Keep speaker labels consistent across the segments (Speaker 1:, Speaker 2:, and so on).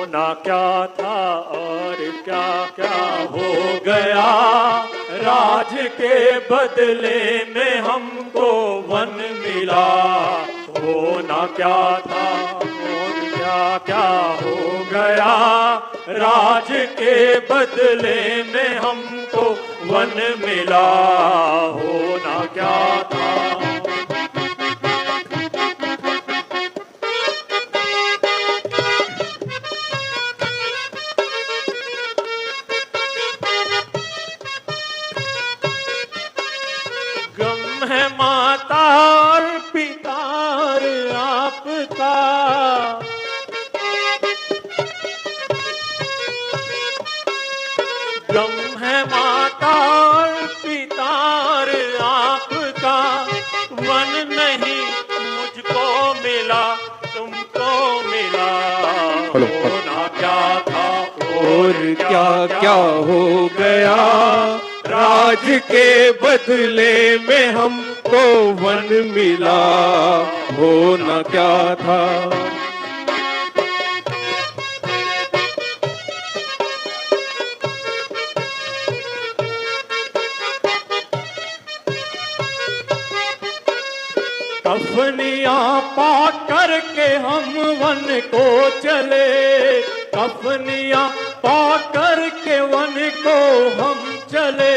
Speaker 1: होना क्या था और क्या क्या हो गया, राज के बदले में हमको वन मिला। होना क्या था और क्या क्या हो गया, राज के बदले में हमको वन मिला। होना क्या था। गम है माता और पिता और आपका, गम है माता और पिता और आपका, वन नहीं मुझको मिला तुमको मिला। होना क्या था और क्या क्या हो गया, राज के बदले में हमको वन मिला। होना क्या था। कफनियाँ पा करके हम वन को चले, कफनियाँ पा करके वन को हम चले,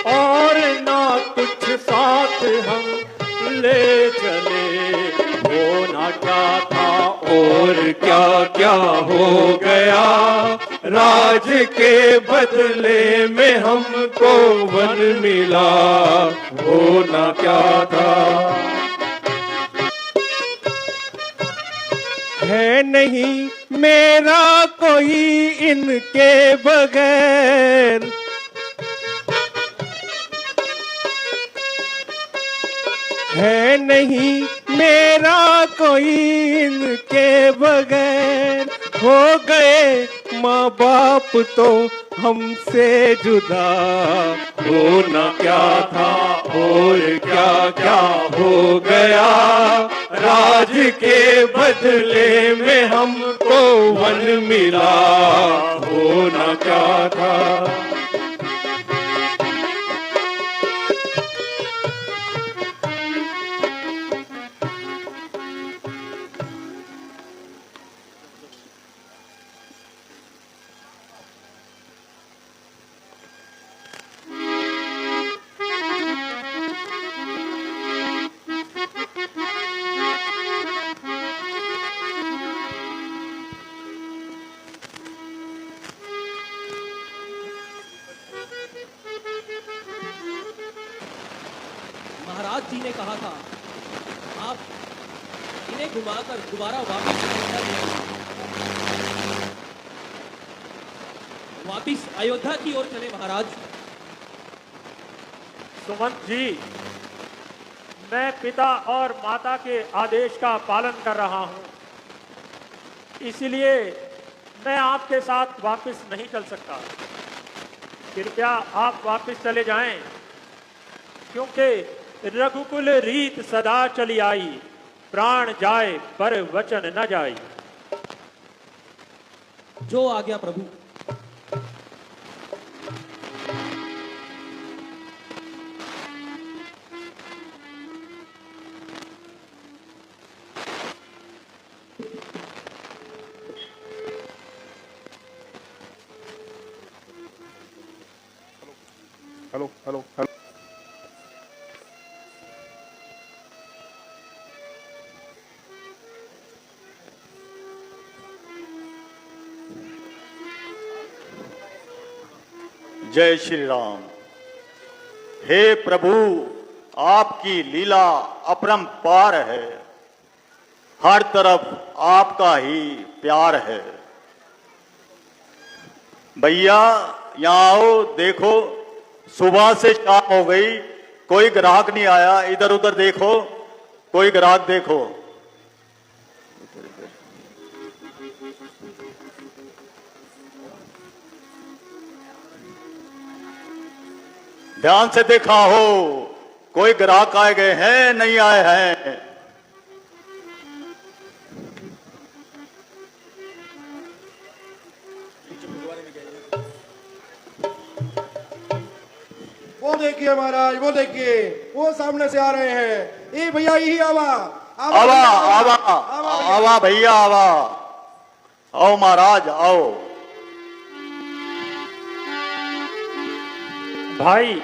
Speaker 1: और ना कुछ साथ हम ले चले। होना क्या था और क्या क्या हो गया, राज के बदले में हमको वन मिला। होना क्या था। है नहीं मेरा कोई इनके बगैर, है नहीं मेरा कोई इनके बगैर। हो गए माँ बाप तो हमसे जुदा। होना क्या था और क्या क्या हो गया, राज के बदले में हमको वन मिला। होना क्या था।
Speaker 2: महाराज जी ने कहा था आप इन्हें घुमाकर दोबारा वापिस अयोध्या की ओर चले। महाराज
Speaker 1: सुमंत जी, मैं पिता और माता के आदेश का पालन कर रहा हूं, इसलिए मैं आपके साथ वापस नहीं चल सकता। कृपया आप वापस चले जाएं, क्योंकि रघुकुल रीत सदा चली आई, प्राण जाए पर वचन न जाए।
Speaker 2: जो आ गया प्रभु।
Speaker 3: Hello hello hello.
Speaker 4: जय श्री राम। हे प्रभु, आपकी लीला अपरंपार है, हर तरफ आपका ही प्यार है। भैया यहाँ आओ, देखो सुबह से शाम हो गई, कोई ग्राहक नहीं आया। इधर उधर देखो, कोई ग्राहक देखो। ध्यान से देखा हो, कोई ग्राहक आए गए हैं नहीं आए हैं।
Speaker 5: वो देखिए महाराज, वो देखिए, वो सामने से आ रहे हैं। ये भैया यही आवा
Speaker 4: आवा आवा आवा भैया आवा। आओ महाराज आओ।
Speaker 1: भाई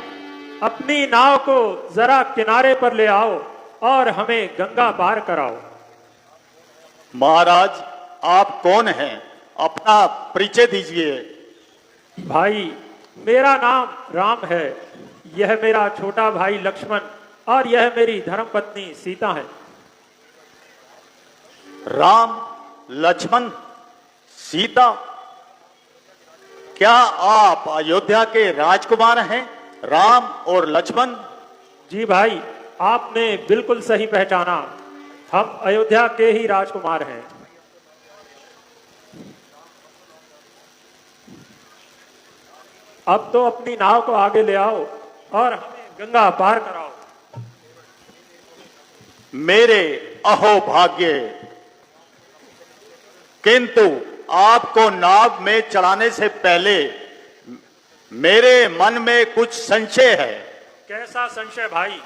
Speaker 1: अपनी नाव को जरा किनारे पर ले आओ और हमें गंगा पार कराओ।
Speaker 4: महाराज आप कौन हैं? अपना परिचय दीजिए।
Speaker 1: भाई मेरा नाम राम है, यह मेरा छोटा भाई लक्ष्मण और यह मेरी धर्मपत्नी सीता है।
Speaker 4: राम, लक्ष्मण, सीता, क्या आप अयोध्या के राजकुमार हैं? राम और लक्ष्मण?
Speaker 1: जी भाई, आपने बिल्कुल सही पहचाना, हम अयोध्या के ही राजकुमार हैं। अब तो अपनी नाव को आगे ले आओ और हमें गंगा पार कराओ।
Speaker 4: मेरे अहो भाग्य, किंतु आपको नाव में चढ़ाने से पहले मेरे मन में कुछ संशय है।
Speaker 1: कैसा संशय भाई?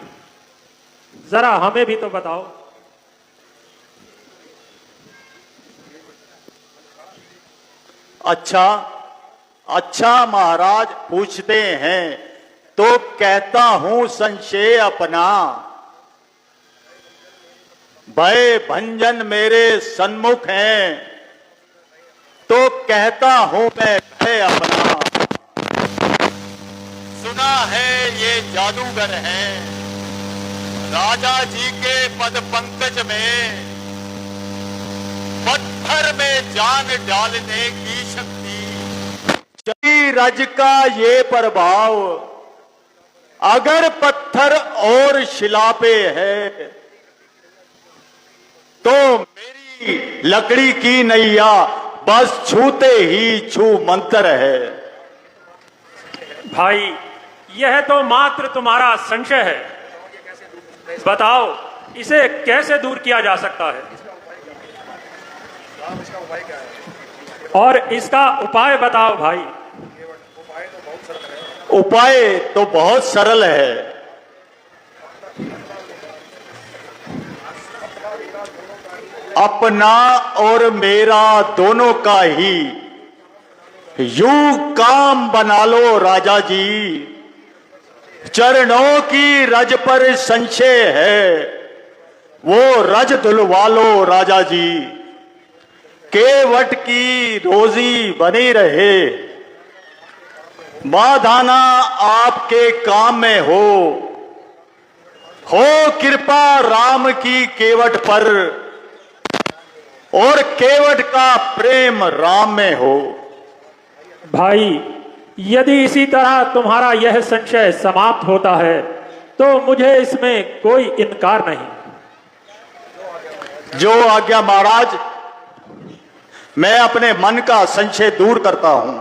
Speaker 1: जरा हमें भी तो बताओ।
Speaker 4: अच्छा अच्छा महाराज पूछते हैं तो कहता हूं संशय अपना। भय भंजन मेरे सन्मुख हैं तो कहता हूं मैं भय अपना। सुना है ये जादूगर हैं, राजा जी के पद पंकज में पत्थर में जान डालने की शक्ति। रज का ये प्रभाव अगर पत्थर और शिला पे है तो मेरी लकड़ी की नैया बस छूते ही छू मंत्र है।
Speaker 1: भाई यह तो मात्र तुम्हारा संशय है, बताओ इसे कैसे दूर किया जा सकता है और इसका उपाय बताओ भाई।
Speaker 4: उपाय तो बहुत सरल है। अपना और मेरा दोनों का ही यूं काम बना लो राजा जी। चरणों की रज पर संशय है, वो रज धुलवा लो राजा जी। केवट की रोजी बनी रहे, माधाना आपके काम में हो कृपा राम की केवट पर और केवट का प्रेम राम में हो। भाई
Speaker 1: यदि इसी तरह तुम्हारा यह संशय समाप्त होता है तो मुझे इसमें कोई इनकार नहीं।
Speaker 4: जो आज्ञा महाराज, मैं अपने मन का संशय दूर करता हूं।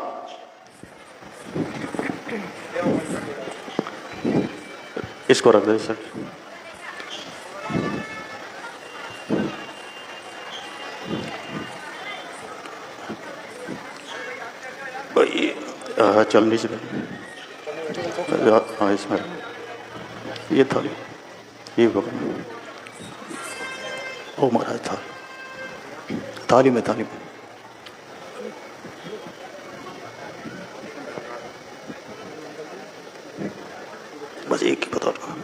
Speaker 4: इसको रख दे सर। चल नीचे। हाँ इसमें ये थाली, ये पकड़। ओ महाराज थाली में बस एक ही बता रहा।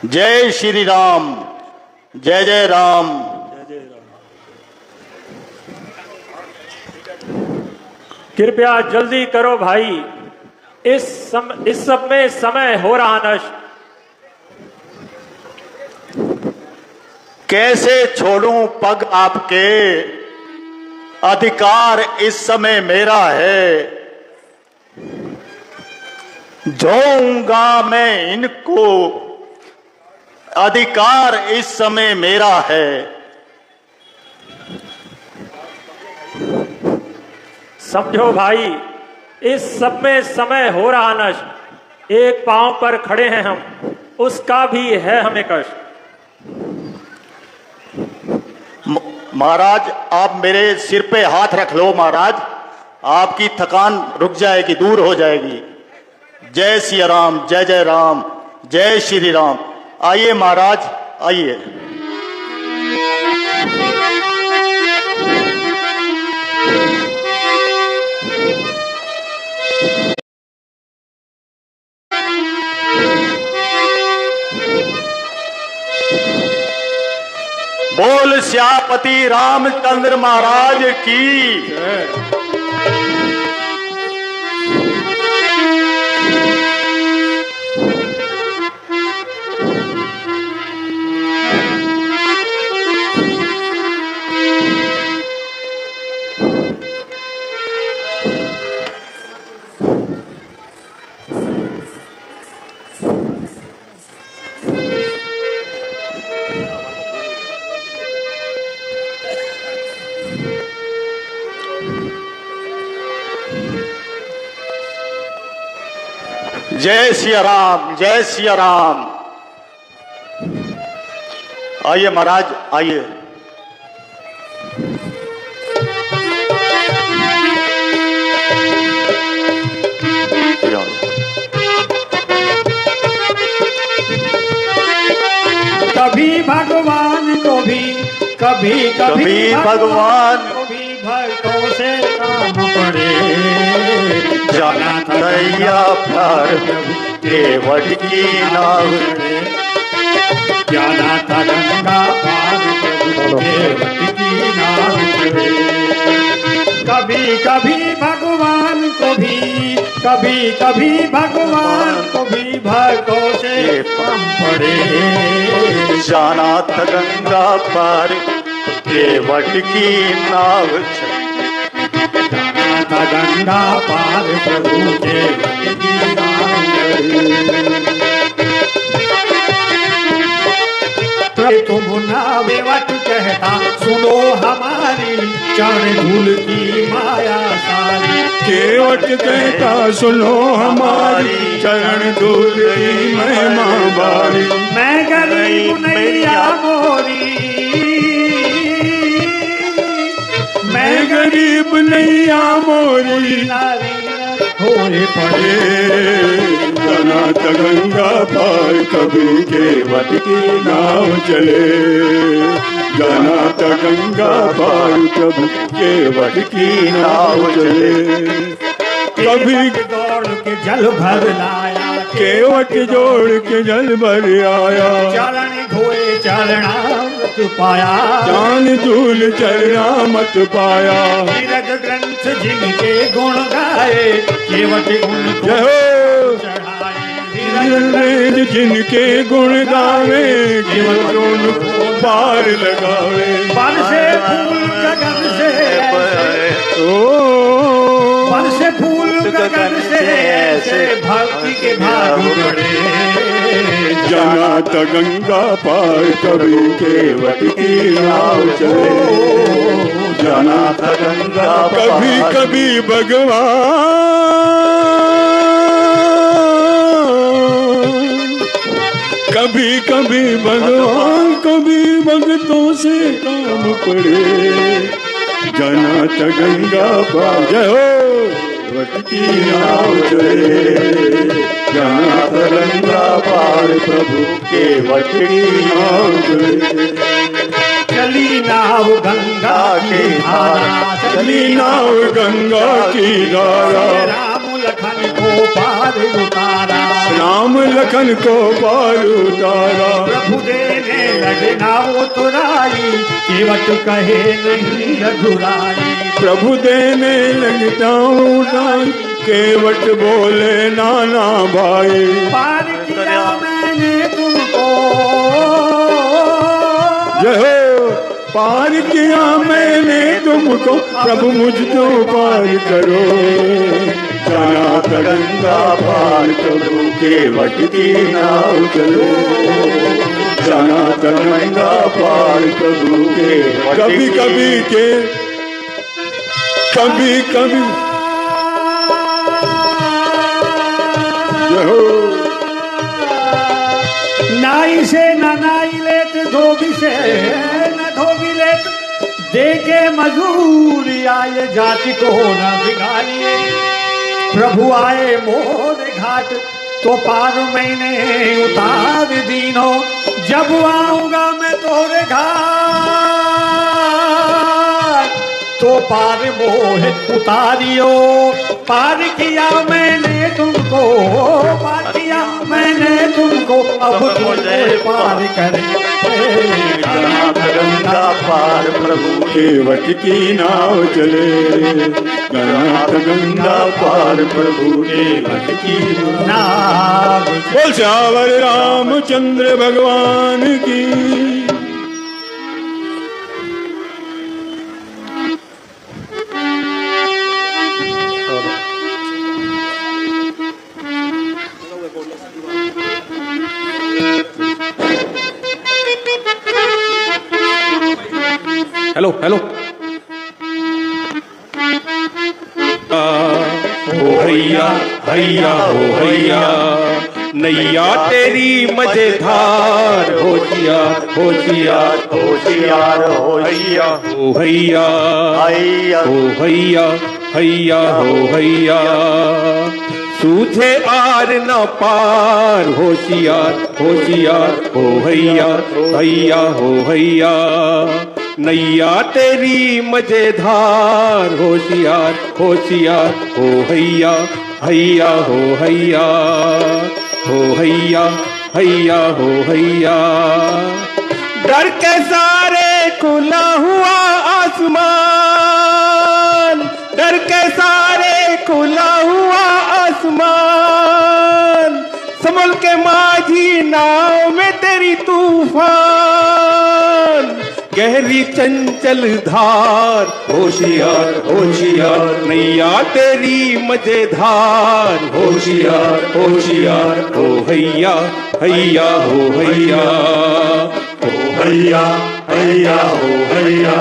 Speaker 4: जय श्री राम, जय जय राम।
Speaker 1: कृपया जल्दी करो भाई, इस सब में समय हो रहा नष्ट।
Speaker 4: कैसे छोड़ूं पग आपके, अधिकार इस समय मेरा है। जोऊंगा मैं इनको, अधिकार इस समय मेरा है।
Speaker 1: समझो भाई, इस सब में समय हो रहा नष्ट। एक पांव पर खड़े हैं हम, उसका भी है हमें कष्ट।
Speaker 4: महाराज आप मेरे सिर पे हाथ रख लो महाराज, आपकी थकान रुक जाएगी, दूर हो जाएगी। जय सिया राम, जय जय राम, जय श्री राम। आइए महाराज आइए। बोल श्यापति रामचंद्र महाराज की। जय सिया राम, जय सिया राम। आइए महाराज आइए।
Speaker 1: कभी भगवान को भी, कभी
Speaker 4: भगवान
Speaker 1: को भी भक्तों से काम पड़े।
Speaker 4: जाना नैया पार केवट की नाव,
Speaker 1: जाना था गंगा पार केवट की नाव चढ़े। कभी भगवान को भी, कभी भगवान को भी भक्तों से कम पड़े।
Speaker 4: जाना था गंगा पार केवट की नाव,
Speaker 1: जाना था गंगा पार प्रभु केवट की नाव चढ़े। तुम नावे वट कहता सुनो हमारी, चरण धूल की माया सारी।
Speaker 3: केवट कहता सुनो हमारी, चरण धूल की महिमा बारी।
Speaker 1: मैं गरीब नैया मोरी,
Speaker 3: मैं गरीब नैया मोरी,
Speaker 1: नारी होए पड़े।
Speaker 3: जाना था गंगा पार कभी केवट की नाव चले। जाना था गंगा पार कभी केवट की नाव चले। कभी
Speaker 1: दौड़ के जल भर लाया,
Speaker 3: केवट जोड़ के जल भर आया।
Speaker 1: चरण धोए चरणामृत पाया,
Speaker 3: जान धूल चरना मत पाया।
Speaker 1: नीरज ग्रंथ जिनके गुण गाए, केवट उनको
Speaker 3: जय हो
Speaker 1: चढ़ाए।
Speaker 3: नीरज जिनके गुण गावे, केवट उनको पार लगावे।
Speaker 1: बरसे फूल गगन से, बरसे फूल गगन से ऐसे भक्ति के भाग बढ़े।
Speaker 3: जाना था गंगा पार कभी केवट की नाव चले। जाना था गंगा कभी कभी भगवान, कभी कभी भगवान कभी भक्तों से काम पड़े। जाना था गंगा पार, जय हो केवट की नाव चले। जाना था गंगा पार प्रभु केवट की नाव चले।
Speaker 1: चली नाव गंगा की धारा,
Speaker 3: चली नाव गंगा की धारा।
Speaker 1: राम लखन को पार उतारा,
Speaker 3: राम लखन को पार उतारा।
Speaker 1: प्रभु देने लगे नाव तुराई, केवट कहे नहीं रघुराई।
Speaker 3: प्रभु देने लगता उठाई, केवट बोले नाना भाई।
Speaker 1: पार किया मैंने तुमको,
Speaker 3: जय हो पार किया मैंने तुमको, प्रभु मुझको पार करो। जाना था गंगा पार प्रभु केवट की नाव चलो। जाना था गंगा पार प्रभु के कभी कभी के कभी कभी जय हो।
Speaker 1: नाई से न नाई लेत, धोबी से न धोबी लेत,
Speaker 3: देके मजूरी आए जाति को न बिगाड़िए। प्रभु आए मोर घाट तो पार मैंने उतार दीनो, जब आऊंगा मैं तोरे घाट तो पार मोह उतारियो। पार किया मैंने तुमको, पार किया मैंने तुमको, अब तुझे पार करे
Speaker 4: गंगा पार प्रभु
Speaker 3: केवट की नाव चले। गंगा पार प्रभु केवट की नाव। बोल श्यावर रामचंद्र भगवान की।
Speaker 6: Hello hello. हो हैया हैया हो हैया, नैया तेरी मजेदार, होशियार होशियार
Speaker 4: होशियार होशिया
Speaker 6: हो हैया
Speaker 4: हैया
Speaker 6: हो हैया हैया हो हैया। सूझे आर न पार, होशियार होशियार हो हैया हैया हो हैया। नैया तेरी मजेदार, होशियार होशियार हो हैया हैया हो हैया हो हैया हैया हो हैया। डर के सारे खुला हुआ आसमान, डर के सारे खुला हुआ आसमान। संभल के माझी नाव में तेरी तूफान, गहरी चंचल धार, होशियार होशियार नैया तेरी मजेदार, होशियार होशियार हो हैया हैया हो हैया
Speaker 3: हो हैया हैया हो हैया।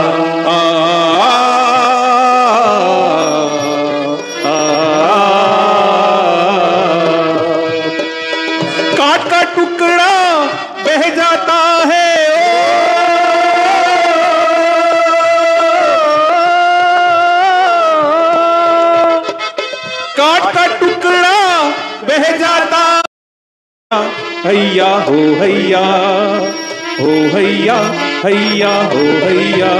Speaker 6: काट का टुकड़ा बह जाता है, काट का टुकड़ा बह जाता। हैया हो हैया हो हैया हैया हो हैया।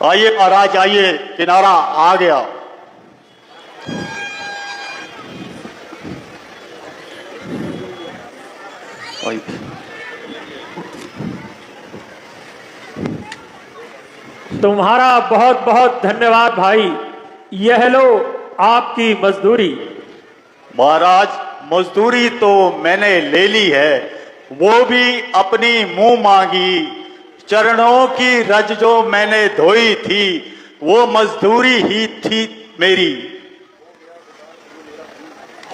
Speaker 4: आइए महाराज आइए, किनारा आ गया।
Speaker 1: तुम्हारा बहुत बहुत धन्यवाद भाई, यह लो आपकी मजदूरी।
Speaker 4: महाराज मजदूरी तो मैंने ले ली है, वो भी अपनी मुंह मांगी। चरणों की रज जो मैंने धोई थी, वो मजदूरी ही थी मेरी।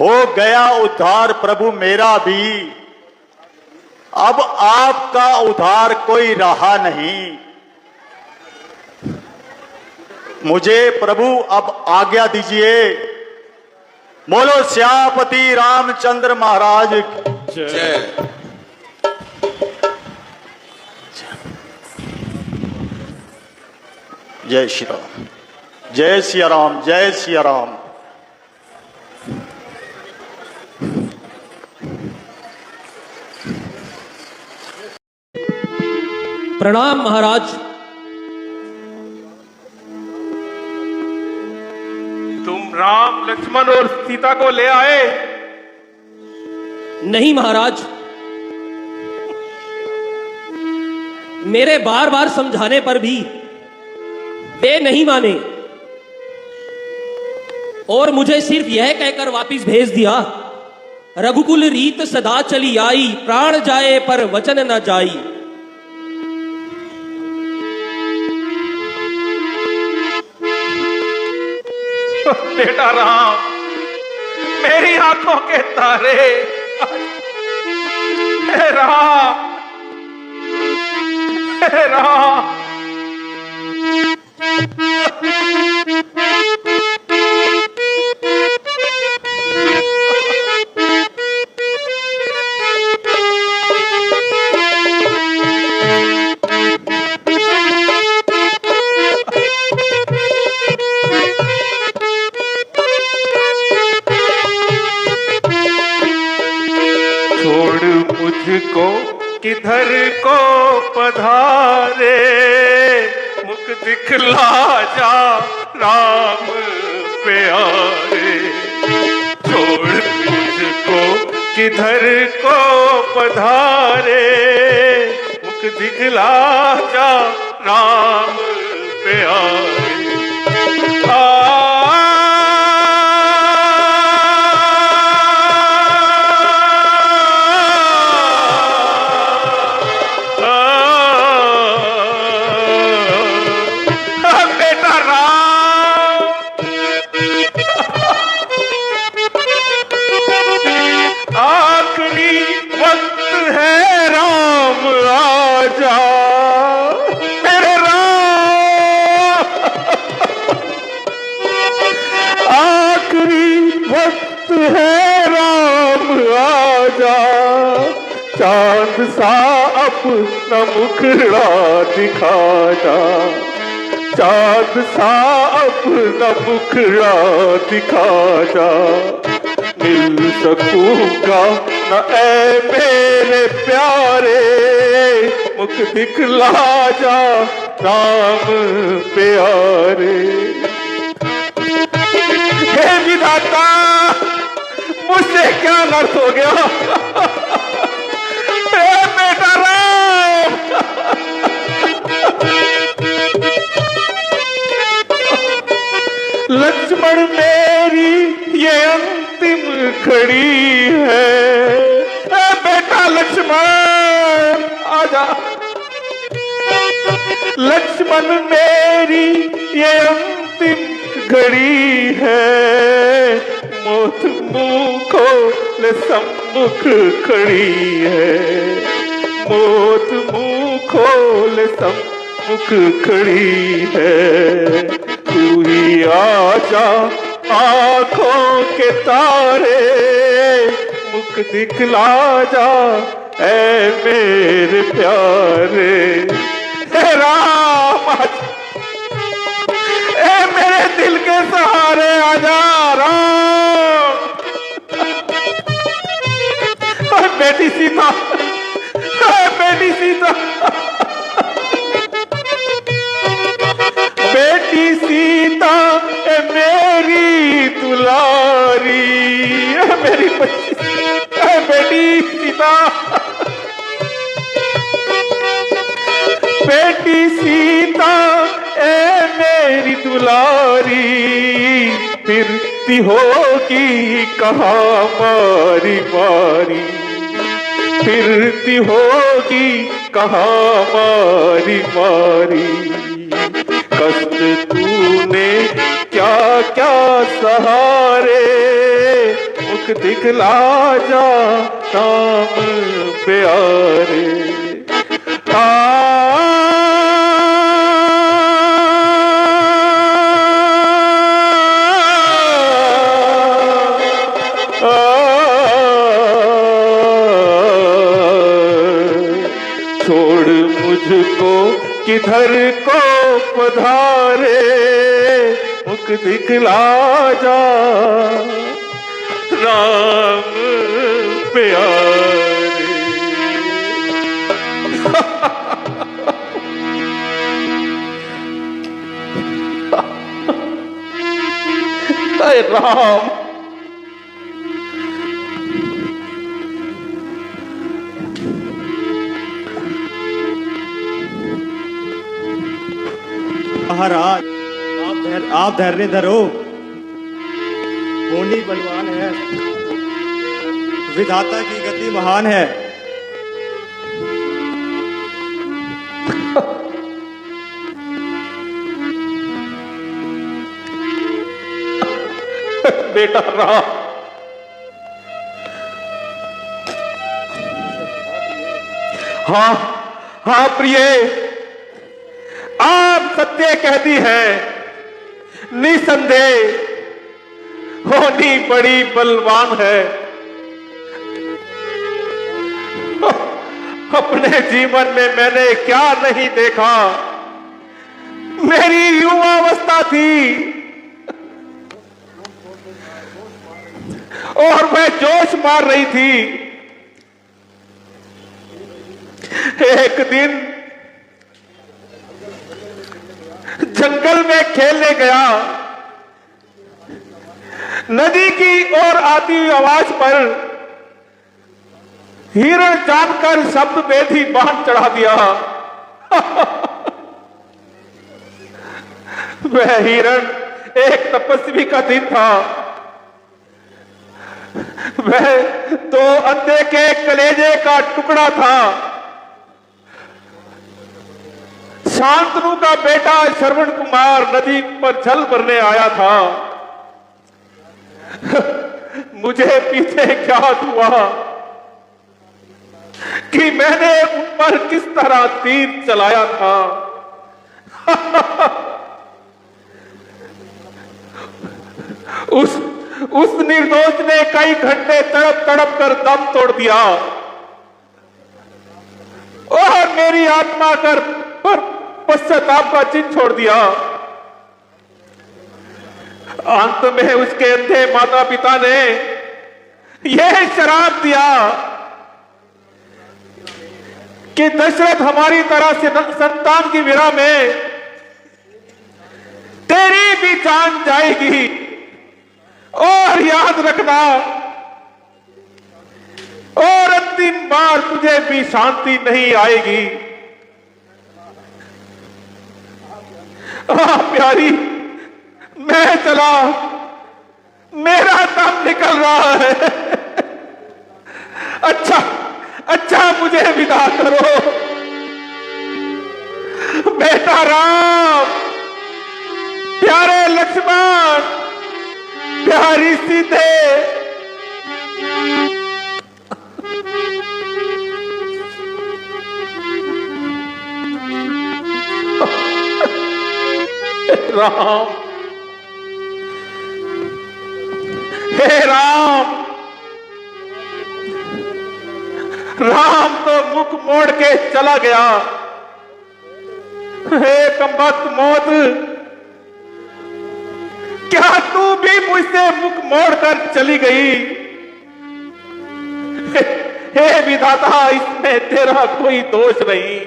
Speaker 4: हो गया उद्धार प्रभु मेरा भी, अब आपका उद्धार कोई रहा नहीं। मुझे प्रभु अब आज्ञा दीजिए। बोलो श्यापति रामचंद्र महाराज
Speaker 6: जय।
Speaker 4: जय श्री राम, जय सिया राम, जय सिया राम।
Speaker 2: प्रणाम महाराज।
Speaker 6: तुम राम लक्ष्मण और सीता को ले आए?
Speaker 2: नहीं महाराज, मेरे बार बार समझाने पर भी वे नहीं माने और मुझे सिर्फ यह कहकर वापिस भेज दिया, रघुकुल रीत सदा चली आई, प्राण जाए पर वचन न जाई।
Speaker 6: बेटा राम, मेरी आंखों के तारे, हे राम, हे राम। किधर को पधारे, मुख दिखला जा राम प्यारे। छोड़ मुझको किधर को पधारे, मुख दिखला जा राम प्यारे। बेटा राम, आखिरी वक्त है राम आजा मेरे राम। आखिरी वक्त है राम आजा, चांद सा अपना मुखड़ा दिखा जा। चांद सा अपना मुखड़ा दिखा जा, मिल सकूंगा न ऐ मेरे प्यारे, मुख दिखला जा राम प्यारे। हे विधाता, मुझसे क्या नर्थ हो गया। हे बेटा राम, लक्ष्मण मेरी ये अंतिम घड़ी है। ए बेटा लक्ष्मण आजा। लक्ष्मण मेरी ये अंतिम घड़ी है, मौत मुंह खोले सम्मुख खड़ी है। मौत मुंह खोले सम्मुख खड़ी है। तू ही आजा आंखों के तारे, मुख दिखला जा ऐ मेरे प्यारे। हे राम, ए मेरे दिल के सहारे आजा राम। बेटी सीता, बेटी सीता, बेटी सीता ए मेरी दुलारी, मेरी बेटी सीता। बेटी सीता ए मेरी दुलारी, फिरती होगी कहाँ मारी मारी। फिरती होगी कहाँ मारी मारी। कष्ट तूने क्या क्या सहारे, मुख दिखला जा राम प्यारे। छोड़ मुझको किधर को पधारे, मुख दिखला जा राम प्यारे। हाय राम,
Speaker 5: महाराज आप धैर्य धरो, होनी बलवान है, विधाता की गति महान है।
Speaker 6: बेटा राम, हाँ हाँ प्रिय, आप सत्य कहती है। निसंदेह होनी बड़ी बलवान है। अपने जीवन में मैंने क्या नहीं देखा। मेरी युवावस्था थी और मैं जोश मार रही थी। एक दिन जंगल में खेलने गया। नदी की ओर आती हुई आवाज पर हिरण जानकर शब्द में ही बांध चढ़ा दिया। वह हिरण एक तपस्वी का दिन था। वह तो अंधे के कलेजे का टुकड़ा था। शांतनु का बेटा श्रवण कुमार नदी पर जल भरने आया था। मुझे पीछे ज्ञात हुआ कि मैंने उन पर किस तरह तीर चलाया था। उस निर्दोष ने कई घंटे तड़प तड़प कर दम तोड़ दिया और मेरी आत्मा कर पर पश्चाताप का चिन्ह छोड़ दिया। अंत में उसके अंधे माता पिता ने यह श्राप दिया कि दशरथ हमारी तरह से संतान की विरह में तेरी भी जान जाएगी और याद रखना, और अंतिम बार तुझे भी शांति नहीं आएगी। प्यारी, मैं चला, मेरा दम निकल रहा है। अच्छा मुझे विदा करो। बेटा राम, प्यारे लक्ष्मण, प्यारी सीते, राम, हे राम। राम तो मुख मोड़ के चला गया। हे कमबख्त मौत, क्या तू भी मुझसे मुख मोड़कर चली गई? हे विधाता, इसमें तेरा कोई दोष नहीं।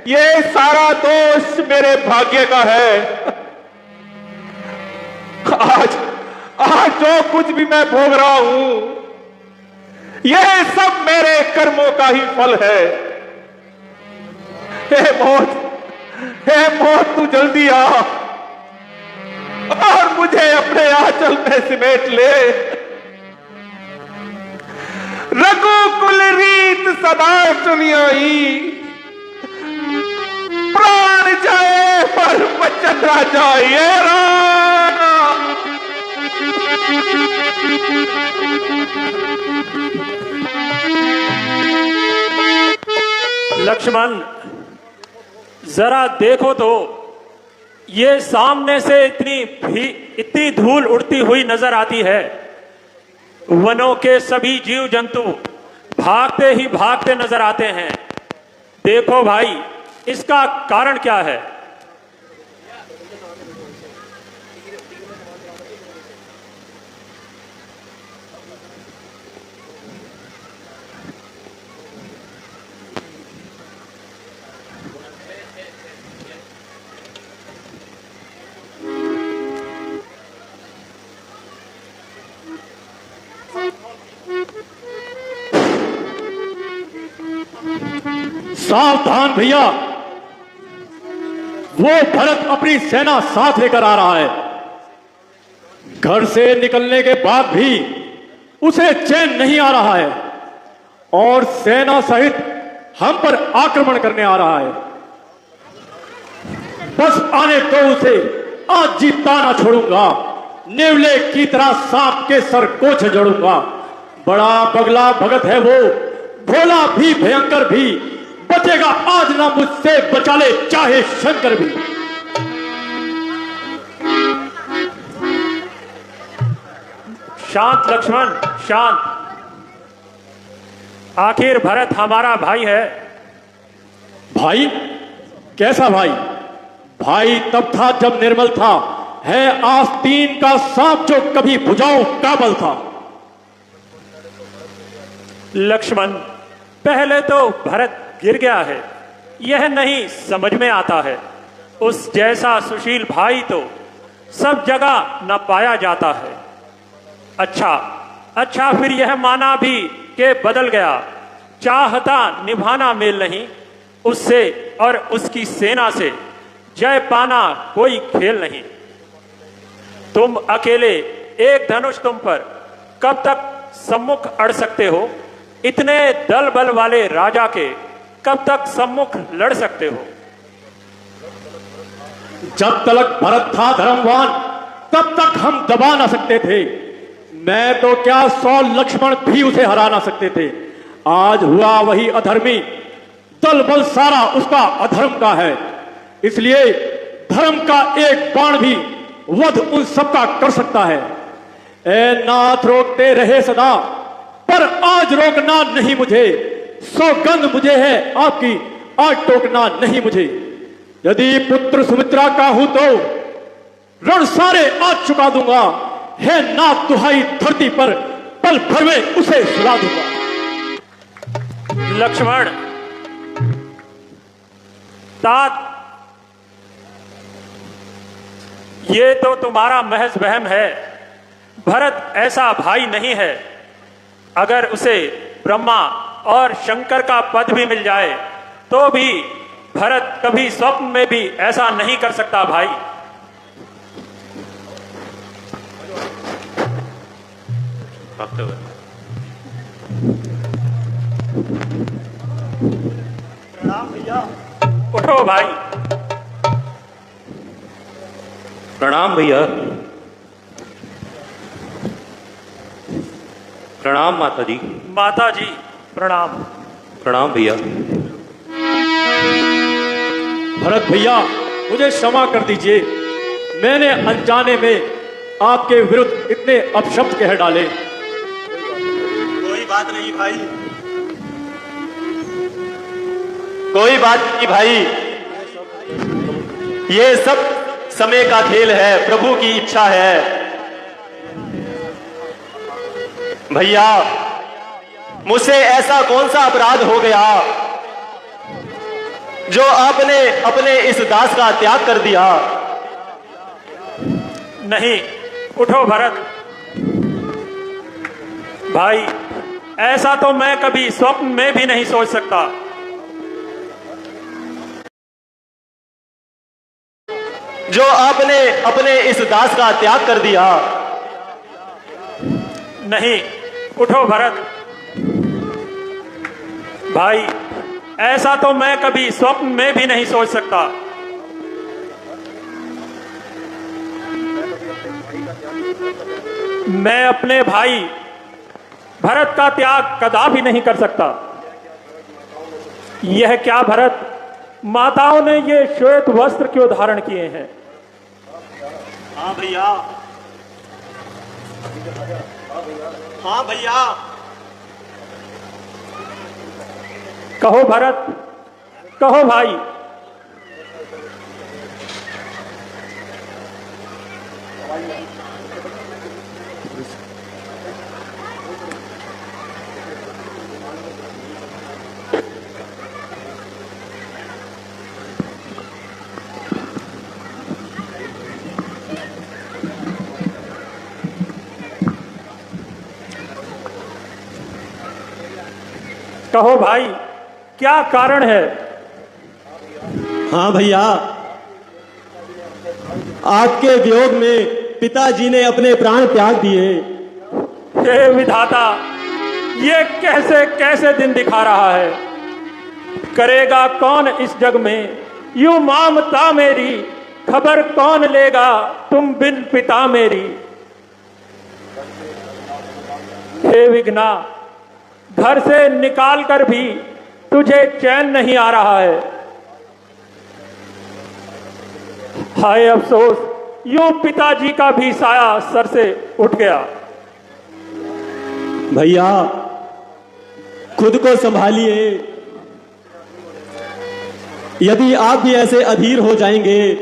Speaker 6: ये सारा दोष मेरे भाग्य का है। आज जो कुछ भी मैं भोग रहा हूं, यह सब मेरे कर्मों का ही फल है। हे मौत, तू जल्दी आ और मुझे अपने आंचल में सिमेट ले। रघुकुल रीत सदा चली आई, प्राण जाए पर वचन राजा। ये
Speaker 1: लक्ष्मण, जरा देखो तो, ये सामने से इतनी धूल उड़ती हुई नजर आती है। वनों के सभी जीव जंतु भागते ही भागते नजर आते हैं। देखो भाई, इसका कारण क्या है?
Speaker 3: सावधान भैया, वो भरत अपनी सेना साथ लेकर आ रहा है। घर से निकलने के बाद भी उसे चैन नहीं आ रहा है और सेना सहित हम पर आक्रमण करने आ रहा है। बस आने दो उसे, आज जीता ना छोड़ूंगा। नेवले की तरह सांप के सर को झगड़ूंगा। बड़ा बगला भगत है वो, भोला भी भयंकर भी। बचेगा आज ना मुझसे, बचा ले चाहे शंकर भी।
Speaker 1: शांत लक्ष्मण, शांत। आखिर भरत हमारा भाई है।
Speaker 3: भाई? कैसा भाई? भाई तब था जब निर्मल था, है आस्तीन का सांप जो कभी भुजाओं काबल था।
Speaker 1: लक्ष्मण, पहले तो भरत गिर गया है, यह नहीं समझ में आता है। उस जैसा सुशील भाई तो सब जगह न पाया जाता है। अच्छा फिर यह माना भी कि बदल गया, चाहता निभाना मेल नहीं, उससे और उसकी सेना से जय पाना कोई खेल नहीं। तुम अकेले एक धनुष तुम पर कब तक सम्मुख अड़ सकते हो? इतने दल बल वाले राजा के कब तक सम्मुख लड़ सकते हो?
Speaker 7: जब तक भरत था धर्मवान तब तक हम दबा ना सकते थे। मैं तो क्या 100 लक्ष्मण भी उसे हरा ना सकते थे। आज हुआ वही अधर्मी, दल बल सारा उसका अधर्म का है। इसलिए धर्म का एक बाण भी वध उन सबका कर सकता है। ए नाथ रोकते रहे सदा, पर आज रोकना नहीं मुझे। सौगंध मुझे है आपकी, आज टोकना नहीं मुझे। यदि पुत्र सुमित्रा का हूं तो रण सारे आज चुका दूंगा। है नाथ दुहाई धरती पर, पल भर में उसे सुला दूंगा।
Speaker 1: लक्ष्मण, तात, ये तो तुम्हारा महज वहम है। भरत ऐसा भाई नहीं है। अगर उसे ब्रह्मा और शंकर का पद भी मिल जाए तो भी भरत कभी स्वप्न में भी ऐसा नहीं कर सकता भाई।
Speaker 4: प्रणाम भैया।
Speaker 1: उठो भाई।
Speaker 2: प्रणाम भैया। प्रणाम माता जी।
Speaker 1: माता जी प्रणाम।
Speaker 2: प्रणाम भैया।
Speaker 7: भरत भैया, मुझे क्षमा कर दीजिए। मैंने अनजाने में आपके विरुद्ध इतने अपशब्द कह डाले।
Speaker 4: कोई बात नहीं भाई, कोई बात नहीं भाई। ये सब समय का खेल है, प्रभु की इच्छा है। भैया, मुझसे ऐसा कौन सा अपराध हो गया जो आपने अपने इस दास का त्याग कर दिया?
Speaker 1: नहीं, उठो भरत भाई। ऐसा तो मैं कभी स्वप्न में भी नहीं सोच सकता।
Speaker 4: जो आपने अपने इस दास का त्याग कर दिया।
Speaker 1: नहीं, उठो भरत भाई। ऐसा तो मैं कभी स्वप्न में भी नहीं सोच सकता। मैं अपने भाई भरत का त्याग कदापि नहीं कर सकता। यह क्या भरत, माताओं ने ये श्वेत वस्त्र क्यों धारण किए हैं?
Speaker 4: हाँ भैया, हाँ भैया।
Speaker 1: कहो भरत, कहो भाई। कहो भाई, क्या कारण है?
Speaker 8: हाँ भैया, आपके वियोग में पिताजी ने अपने प्राण त्याग दिए।
Speaker 1: हे विधाता, ये कैसे कैसे दिन दिखा रहा है। करेगा कौन इस जग में यूं ममता मेरी, खबर कौन लेगा तुम बिन पिता मेरी। हे विघ्ना, घर से निकाल कर भी तुझे चैन नहीं आ रहा है। हाय अफसोस, यूं पिताजी का भी साया सर से उठ गया।
Speaker 8: भैया, खुद को संभालिए। यदि आप भी ऐसे अधीर हो जाएंगे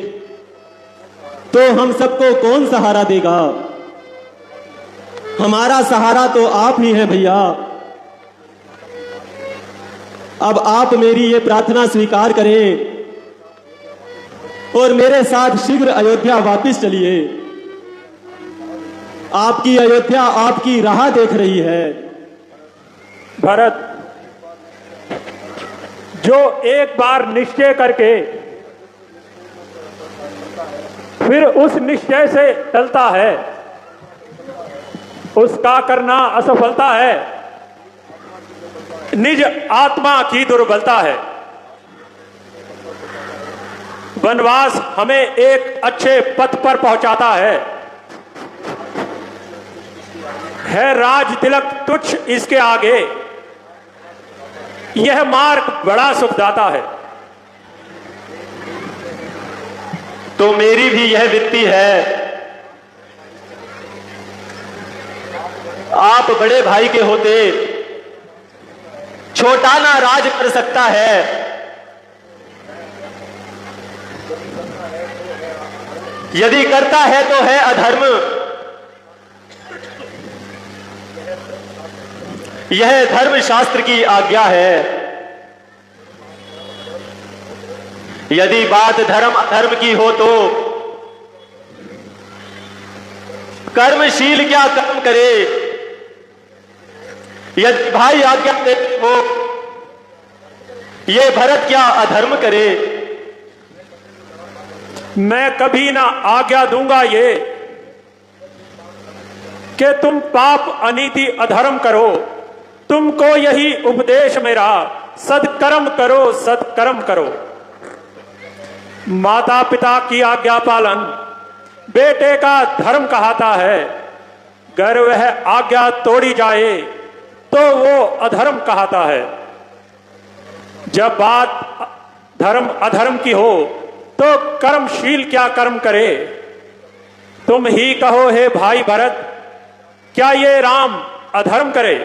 Speaker 8: तो हम सबको कौन सहारा देगा? हमारा सहारा तो आप ही हैं भैया। अब आप मेरी ये प्रार्थना स्वीकार करें और मेरे साथ शीघ्र अयोध्या वापस चलिए। आपकी अयोध्या आपकी राह देख रही है।
Speaker 1: भरत, जो एक बार निश्चय करके फिर उस निश्चय से टलता है, उसका करना असफलता है, निज आत्मा की दुर्बलता है। वनवास हमें एक अच्छे पथ पर पहुंचाता है राज तिलक तुच्छ इसके आगे। यह मार्ग बड़ा सुखदाता है।
Speaker 9: तो मेरी भी यह विनती है, आप बड़े भाई के होते छोटा ना राज कर सकता है। यदि करता है तो है अधर्म। यह धर्म शास्त्र की आज्ञा है। यदि बात धर्म अधर्म की हो तो कर्मशील क्या कर्म करे। यदि भाई आज्ञा देते हो, ये भरत क्या अधर्म करे।
Speaker 1: मैं कभी ना आज्ञा दूंगा ये कि तुम पाप अनीति अधर्म करो। तुमको यही उपदेश मेरा, सत्कर्म करो, सत्कर्म करो। माता पिता की आज्ञा पालन बेटे का धर्म कहता है। अगर वह आज्ञा तोड़ी जाए तो वो अधर्म कहता है। जब बात धर्म अधर्म की हो तो कर्मशील क्या कर्म करे। तुम ही कहो हे भाई भरत, क्या ये राम अधर्म करे।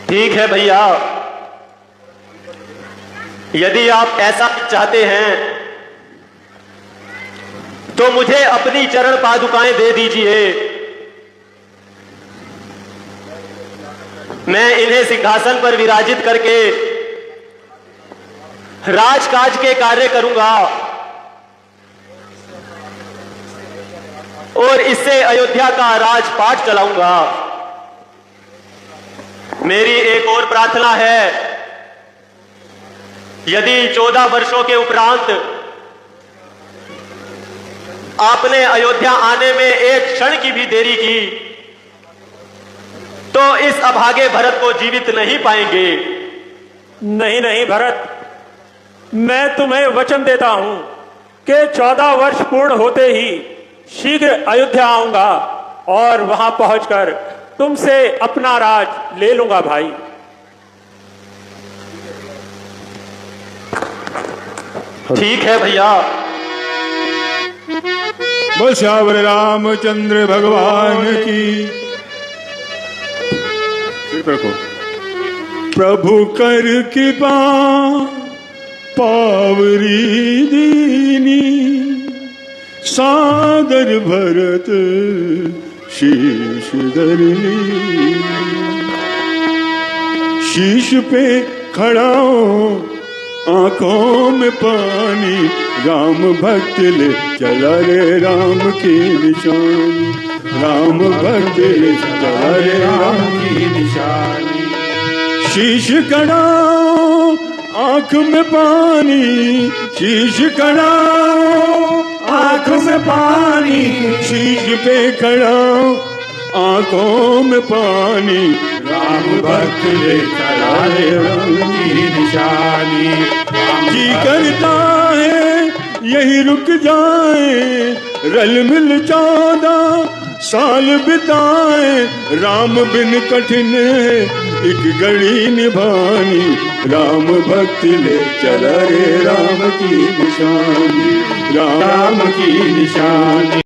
Speaker 9: ठीक है भैया, यदि आप ऐसा चाहते हैं तो मुझे अपनी चरण पादुकाएं दे दीजिए। मैं इन्हें सिंहासन पर विराजित करके राजकाज के कार्य करूंगा और इससे अयोध्या का राजपाट चलाऊंगा। मेरी एक और प्रार्थना है, यदि 14 वर्षों के उपरांत आपने अयोध्या आने में एक क्षण की भी देरी की तो इस अभागे भरत को जीवित नहीं पाएंगे।
Speaker 1: नहीं नहीं भरत, मैं तुम्हें वचन देता हूं कि 14 वर्ष पूर्ण होते ही शीघ्र अयोध्या आऊंगा और वहां पहुंचकर तुमसे अपना राज ले लूंगा भाई।
Speaker 9: ठीक है भैया।
Speaker 3: बोल श्यावर रामचंद्र भगवान की। सिर रखो। प्रभु कर कृपा पावरी दीनी, सादर भरत शीश धरनी। शीश पे खड़ा हो, आंखों में पानी, राम भक्त ले चला रे राम की निशानी। राम भक्त ले चला रे राम की निशानी। शीश खड़ा हो, आंख में पानी, शीश खड़ा हो, आंख में पानी। शीश पे खड़ा हो, आंखों में पानी, राम भक्त ले चला रे राम की निशानी। जी करता है यही रुक जाए, रल मिल 14 साल बिताए। राम बिन कठिन है एक घड़ी निभानी, राम भक्ति ले चला रे राम की निशानी। राम की निशानी।